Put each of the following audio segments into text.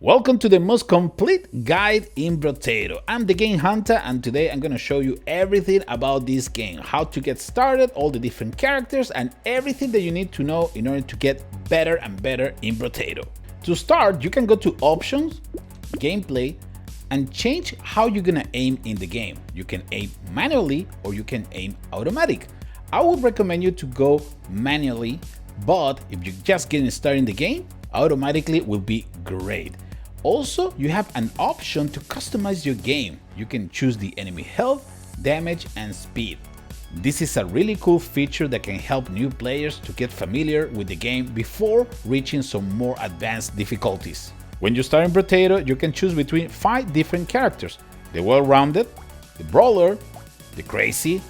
Welcome to the most complete guide in Brotato. I'm the Game Hunter, and today I'm going to show you everything about this game, how to get started, all the different characters, and everything that you need to know in order to get better and better in Brotato. To start, you can go to Options, Gameplay, and change how you're going to aim in the game. You can aim manually or you can aim automatic. I would recommend you to go manually, but if you're just getting started in the game, automatically will be great. Also, you have an option to customize your game. You can choose the enemy health, damage, and speed. This is a really cool feature that can help new players to get familiar with the game before reaching some more advanced difficulties. When you start in Brotato, you can choose between 5 different characters: the well-rounded, the brawler, the crazy,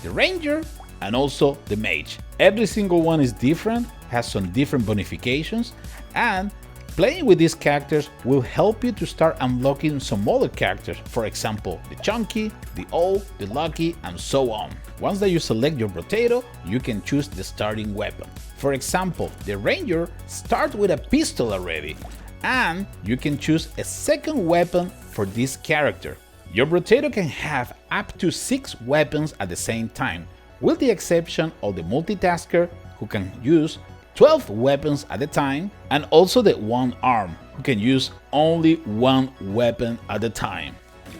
the ranger, and also the mage. Every single one is different, has some different bonifications, and playing with these characters will help you to start unlocking some other characters, for example, the chunky, the old, the lucky, and so on. Once that you select your Brotato, you can choose the starting weapon. For example, the ranger starts with a pistol already, and you can choose a second weapon for this character. Your Brotato can have up to 6 weapons at the same time, with the exception of the multitasker, who can use 12 weapons at a time, and also the one arm, who can use only one weapon at a time.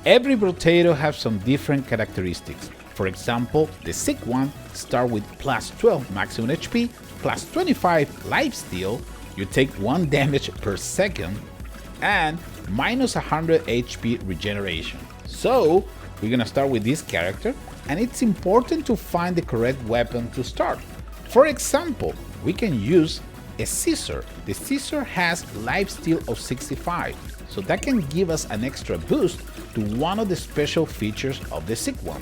Every Brotato has some different characteristics. For example, the sick one starts with plus 12 maximum HP, plus 25 lifesteal, you take 1 damage per second, and minus 100 HP regeneration. So we're gonna start with this character, and it's important to find the correct weapon to start. For example, we can use a scissor. The scissor has lifesteal of 65, so that can give us an extra boost to one of the special features of the sick one.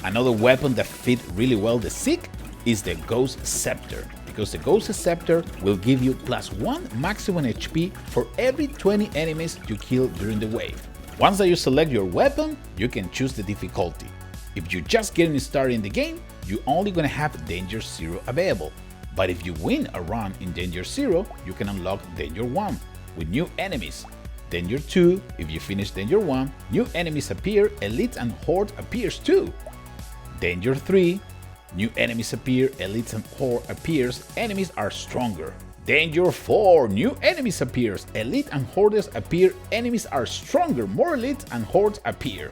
Another weapon that fits really well the sick is the Ghost Scepter, because the Ghost Scepter will give you plus 1 maximum HP for every 20 enemies you kill during the wave. Once that you select your weapon, you can choose the difficulty. If you're just getting started in the game, you're only gonna have Danger 0 available. But if you win a run in Danger 0, you can unlock Danger 1 with new enemies. Danger 2, if you finish Danger 1, new enemies appear, Elite and Horde appears too. Danger 3, new enemies appear, Elite and Horde appears, enemies are stronger. Danger 4, new enemies appears, Elite and Hordes appear, enemies are stronger, more Elite and Hordes appear.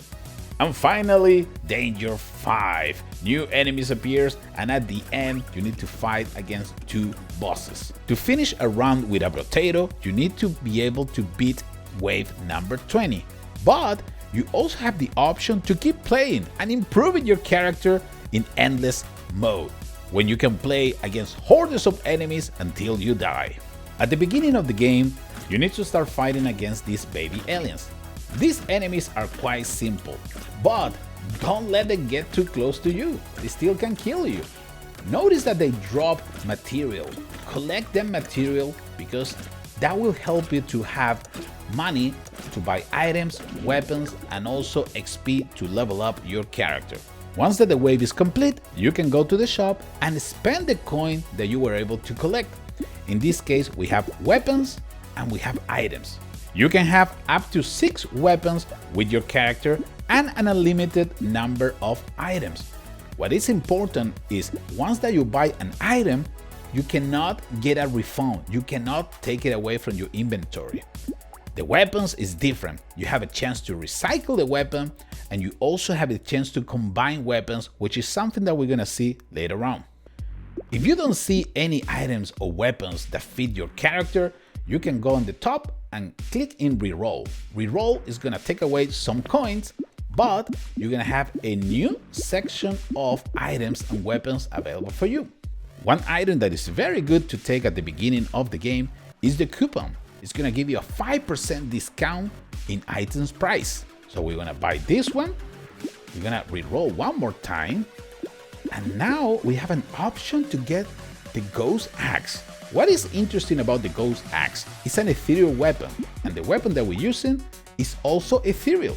And finally, Danger 5, new enemies appears, and at the end you need to fight against 2 bosses. To finish a round with a Brotato, you need to be able to beat wave number 20, but you also have the option to keep playing and improving your character in endless mode, when you can play against hordes of enemies until you die. At the beginning of the game, you need to start fighting against these baby aliens. These enemies are quite simple, but don't let them get too close to you, they still can kill you. Notice that they drop material. Collect them material, because that will help you to have money to buy items, weapons, and also XP to level up your character. Once that the wave is complete, you can go to the shop and spend the coin that you were able to collect. In this case, we have weapons and we have items. You can have up to 6 weapons with your character and an unlimited number of items. What is important is once that you buy an item, you cannot get a refund. You cannot take it away from your inventory. The weapons is different. You have a chance to recycle the weapon, and you also have a chance to combine weapons, which is something that we're gonna see later on. If you don't see any items or weapons that fit your character, you can go on the top and click in reroll. Reroll is gonna take away some coins, but you're gonna have a new section of items and weapons available for you. One item that is very good to take at the beginning of the game is the coupon. It's gonna give you a 5% discount in items price. So we're gonna buy this one, we're gonna reroll one more time, and now we have an option to get the Ghost Axe. What is interesting about the Ghost Axe? It's an ethereal weapon, and the weapon that we're using is also ethereal.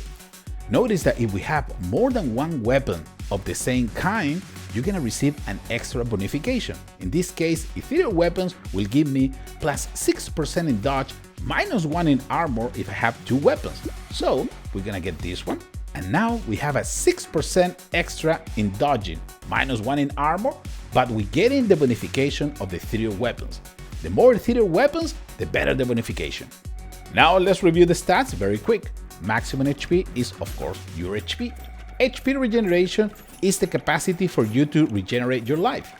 Notice that if we have more than one weapon of the same kind, you're gonna receive an extra bonification. In this case, ethereal weapons will give me plus 6% in dodge, -1 in armor if I have 2 weapons. So we're gonna get this one. And now we have a 6% extra in dodging, -1 in armor, but we get in the bonification of the ethereal weapons. The more ethereal weapons, the better the bonification. Now let's review the stats very quick. Maximum HP is of course your HP. HP regeneration is the capacity for you to regenerate your life.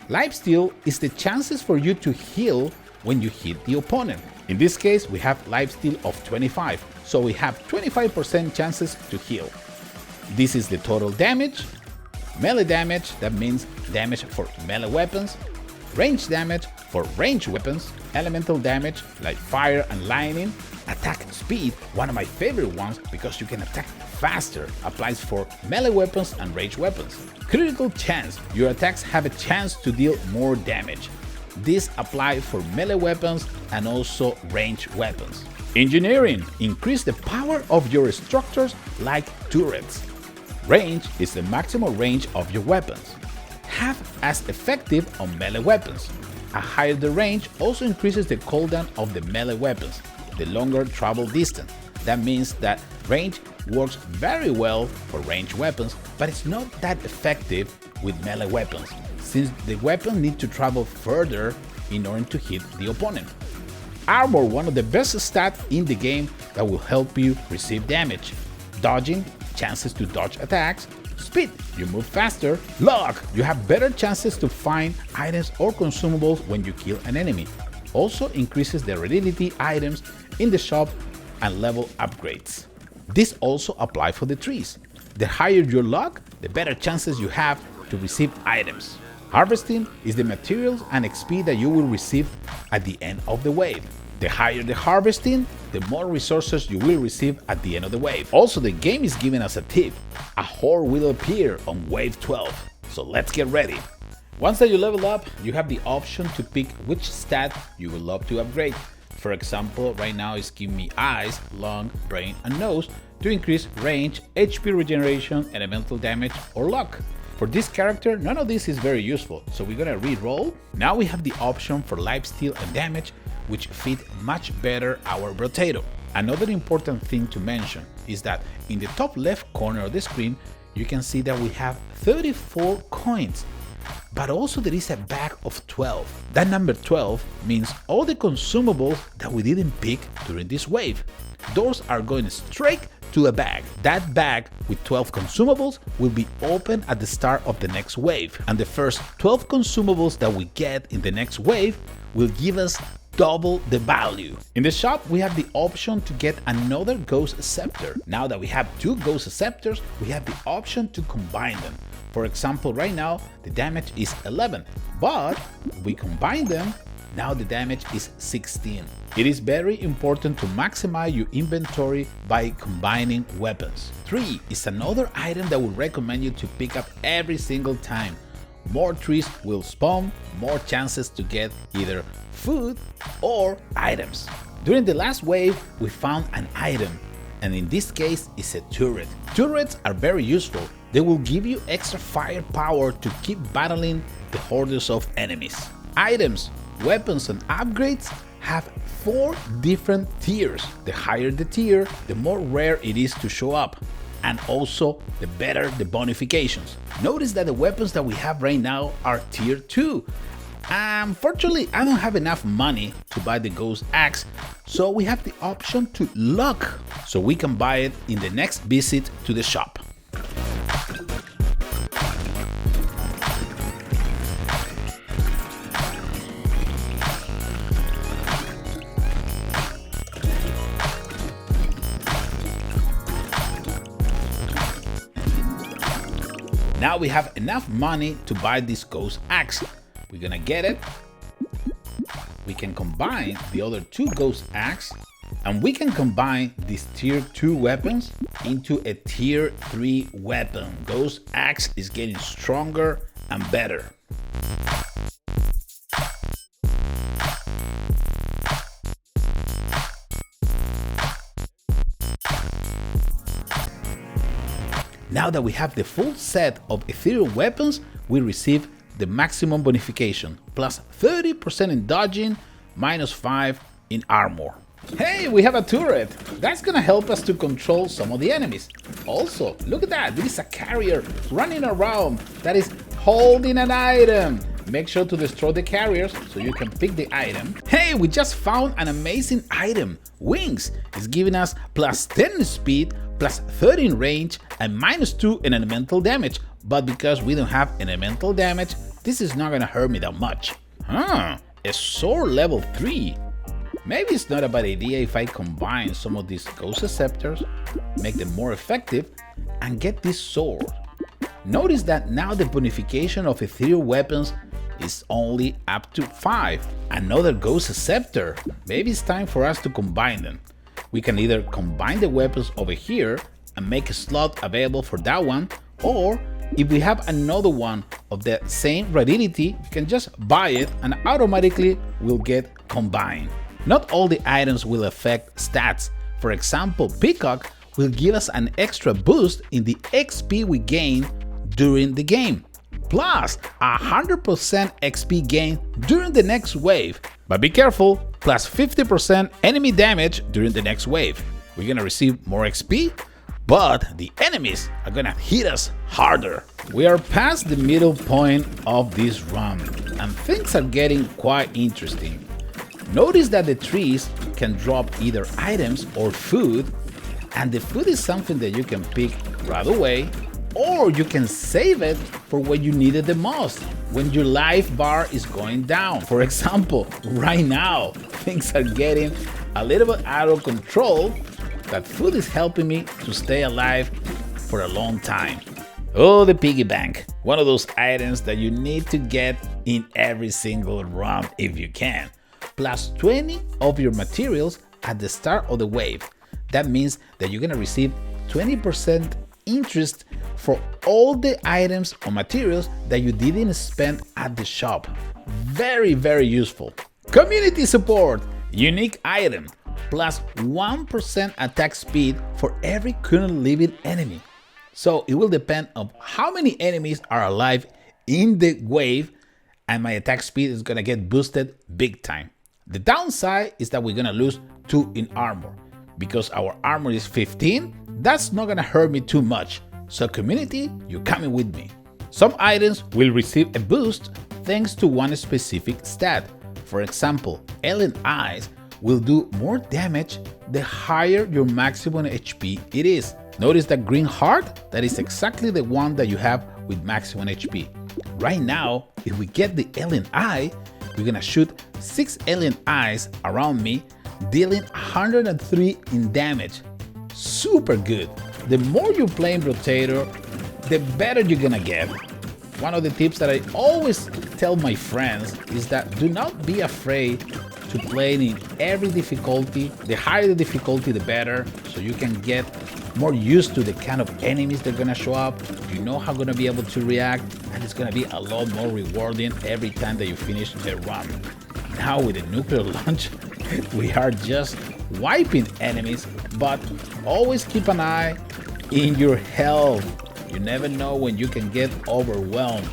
Lifesteal is the chances for you to heal when you hit the opponent. In this case, we have lifesteal of 25, so we have 25% chances to heal. This is the total damage. Melee damage, that means damage for melee weapons. Range damage for ranged weapons. Elemental damage like fire and lightning. Attack speed, one of my favorite ones because you can attack faster, applies for melee weapons and ranged weapons. Critical chance, your attacks have a chance to deal more damage. This applies for melee weapons and also ranged weapons. Engineering, increase the power of your structures like turrets. Range is the maximum range of your weapons. Half as effective on melee weapons. A higher the range also increases the cooldown of the melee weapons, the longer travel distance. That means that range works very well for ranged weapons, but it's not that effective with melee weapons, since the weapon needs to travel further in order to hit the opponent. Armor, one of the best stats in the game that will help you receive damage. Dodging, chances to dodge attacks. Speed, you move faster. Luck, you have better chances to find items or consumables when you kill an enemy. Also increases the rarity items in the shop and level upgrades. This also applies for the trees. The higher your luck, the better chances you have to receive items. Harvesting is the materials and XP that you will receive at the end of the wave. The higher the harvesting, the more resources you will receive at the end of the wave. Also, the game is giving us a tip. A horde will appear on wave 12, so let's get ready. Once that you level up, you have the option to pick which stat you would love to upgrade. For example, right now it's giving me eyes, lung, brain and nose to increase range, HP regeneration, elemental damage or luck. For this character, none of this is very useful, so we're gonna re-roll. Now we have the option for lifesteal and damage, which fit much better our Brotato. Another important thing to mention is that in the top left corner of the screen, you can see that we have 34 coins, but also there is a bag of 12. That number 12 means all the consumables that we didn't pick during this wave. Those are going straight to a bag. That bag with 12 consumables will be open at the start of the next wave, and the first 12 consumables that we get in the next wave will give us double the value. In the shop, we have the option to get another Ghost Scepter. Now that we have 2 Ghost Scepters, we have the option to combine them. For example, right now, the damage is 11, but we combine them, now the damage is 16. It is very important to maximize your inventory by combining weapons. 3 is another item that we recommend you to pick up every single time. More trees will spawn, more chances to get either food or items. During the last wave, we found an item, and in this case, it's a turret. Turrets are very useful. They will give you extra firepower to keep battling the hordes of enemies. Items, weapons, and upgrades have 4 different tiers. The higher the tier, the more rare it is to show up, and also the better the bonifications. Notice that the weapons that we have right now are tier 2. Unfortunately, I don't have enough money to buy the Ghost Axe, so we have the option to luck, so we can buy it in the next visit to the shop. Now we have enough money to buy this Ghost Axe. We're gonna get it. We can combine the other 2 Ghost Axe, and we can combine these tier 2 weapons into a tier 3 weapon. Ghost Axe is getting stronger and better. Now that we have the full set of ethereal weapons, we receive the maximum bonification, plus 30% in dodging, -5 in armor. Hey, we have a turret. That's gonna help us to control some of the enemies. Also, look at that. There is a carrier running around that is holding an item. Make sure to destroy the carriers so you can pick the item. Hey, we just found an amazing item. Wings is giving us plus 10 speed, plus 13 range, and minus 2 in elemental damage. But because we don't have elemental damage, this is not gonna hurt me that much. A sword level 3. Maybe it's not a bad idea if I combine some of these ghost scepters, make them more effective, and get this sword. Notice that now the bonification of ethereal weapons is only up to 5. Another ghost scepter. Maybe it's time for us to combine them. We can either combine the weapons over here and make a slot available for that one, or if we have another one of the same rarity, we can just buy it and automatically will get combined. Not all the items will affect stats. For example, Peacock will give us an extra boost in the XP we gain during the game, plus 100% XP gain during the next wave. But be careful, plus 50% enemy damage during the next wave. We're gonna receive more XP, but the enemies are gonna hit us harder. We are past the middle point of this run, and things are getting quite interesting. Notice that the trees can drop either items or food, and the food is something that you can pick right away, or you can save it for when you need it the most, when your life bar is going down. For example, right now, things are getting a little bit out of control. That food is helping me to stay alive for a long time. Oh, the piggy bank. One of those items that you need to get in every single round if you can. Plus 20 of your materials at the start of the wave. That means that you're gonna receive 20% interest for all the items or materials that you didn't spend at the shop. Very, very useful. Community support. Unique item. Plus 1% attack speed for every current living enemy. So it will depend on how many enemies are alive in the wave, and my attack speed is gonna get boosted big time. The downside is that we're gonna lose 2 in armor. Because our armor is 15, that's not gonna hurt me too much. So community, you're coming with me. Some items will receive a boost thanks to one specific stat. For example, alien eyes will do more damage the higher your maximum HP it is. Notice that green heart? That is exactly the one that you have with maximum HP. Right now, if we get the alien eye, we're gonna shoot 6 alien eyes around me, dealing 103 in damage. Super good. The more you play in Brotato, the better you're gonna get. One of the tips that I always tell my friends is that do not be afraid to play in every difficulty. The higher the difficulty, the better, so you can get more used to the kind of enemies that are gonna show up. You know how gonna be able to react, and it's gonna be a lot more rewarding every time that you finish the run. Now with the nuclear launch, we are just wiping enemies, but always keep an eye in your health. You never know when you can get overwhelmed.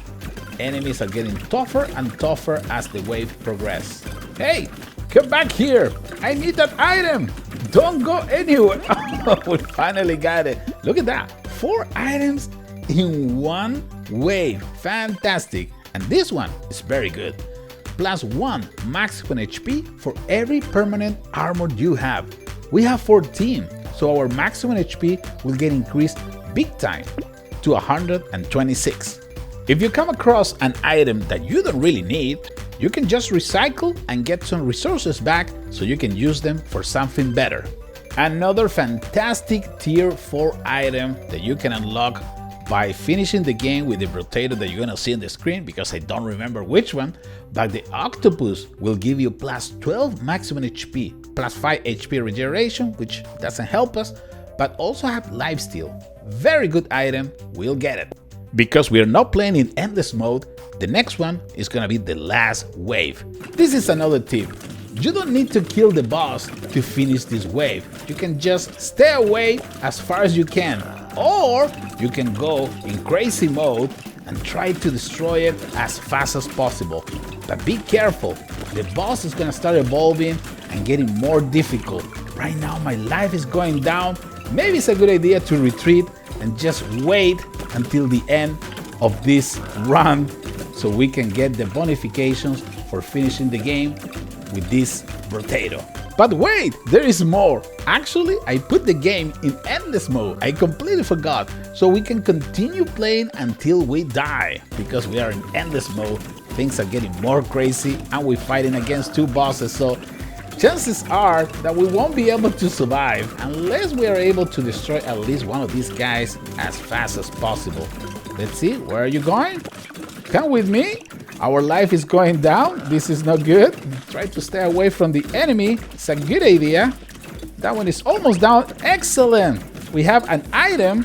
Enemies are getting tougher and tougher as the wave progresses. Hey, come back here. I need that item. Don't go anywhere. Oh, we finally got it. Look at that. 4 items in one wave. Fantastic. And this one is very good. Plus 1 maximum HP for every permanent armor you have. We have 14, so our maximum HP will get increased big time to 126. If you come across an item that you don't really need, you can just recycle and get some resources back so you can use them for something better. Another fantastic tier 4 item that you can unlock by finishing the game with the Brotato that you're gonna see on the screen, because I don't remember which one, but the octopus will give you plus 12 maximum HP, plus 5 HP regeneration, which doesn't help us, but also have lifesteal. Very good item, we'll get it. Because we are not playing in endless mode, the next one is gonna be the last wave. This is another tip. You don't need to kill the boss to finish this wave. You can just stay away as far as you can, or you can go in crazy mode and try to destroy it as fast as possible. But be careful, the boss is gonna start evolving and getting more difficult. Right now my life is going down. Maybe it's a good idea to retreat and just wait until the end of this run so we can get the bonifications for finishing the game with this Brotato. But wait, there is more. Actually, I put the game in endless mode. I completely forgot. So we can continue playing until we die. Because we are in endless mode, things are getting more crazy and we're fighting against 2 bosses. So chances are that we won't be able to survive unless we are able to destroy at least one of these guys as fast as possible. Let's see, where are you going? Come with me. Our life is going down. This is not good. Try to stay away from the enemy. It's a good idea. That one is almost down. Excellent. We have an item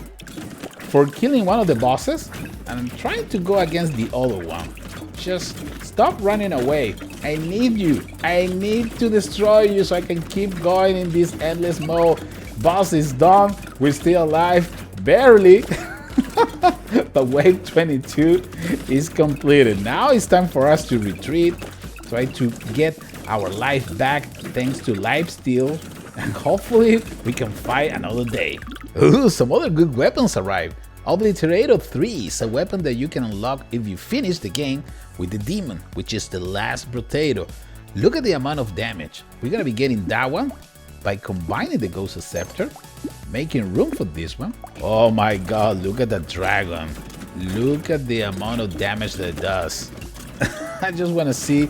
for killing one of the bosses. And I'm trying to go against the other one. Just stop running away. I need you. I need to destroy you so I can keep going in this endless mode. Boss is done. We're still alive. Barely. But wave 22 is completed. Now it's time for us to retreat, try to get our life back thanks to lifesteal, and hopefully we can fight another day. Ooh, some other good weapons arrived. Obliterator 3 is a weapon that you can unlock if you finish the game with the demon, which is the last Brotato. Look at the amount of damage. We're gonna be getting that one by combining the Ghost Scepter, making room for this one. Oh my god, look at the dragon. Look at the amount of damage that it does. I just want to see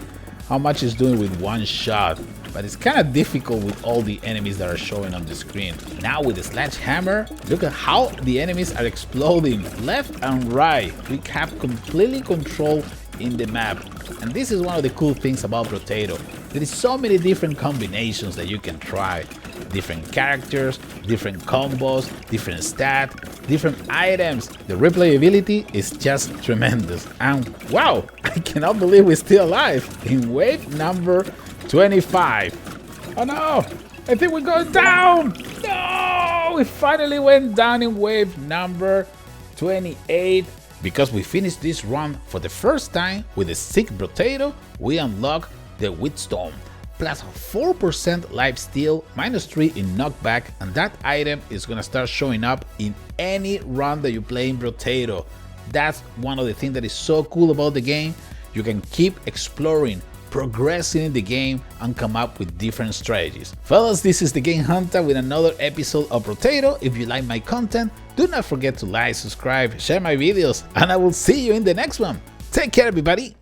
how much it's doing with one shot, but it's kind of difficult with all the enemies that are showing on the screen. Now with the sledgehammer, look at how the enemies are exploding left and right. We have completely control in the map, and this is one of the cool things about Brotato. There is so many different combinations that you can try. Different characters, different combos, different stats, different items. The replayability is just tremendous. And wow, I cannot believe we're still alive in wave number 25. Oh no, I think we're going down. No, we finally went down in wave number 28. Because we finished this run for the first time with the sick Brotato, we unlock the Wheatstone, plus 4% lifesteal, minus 3 in knockback, and that item is gonna start showing up in any run that you play in Brotato. That's one of the things that is so cool about the game. You can keep exploring, progressing in the game, and come up with different strategies. Fellas, this is the TheGameHuntah with another episode of Brotato. If you like my content, do not forget to like, subscribe, share my videos, and I will see you in the next one. Take care, everybody!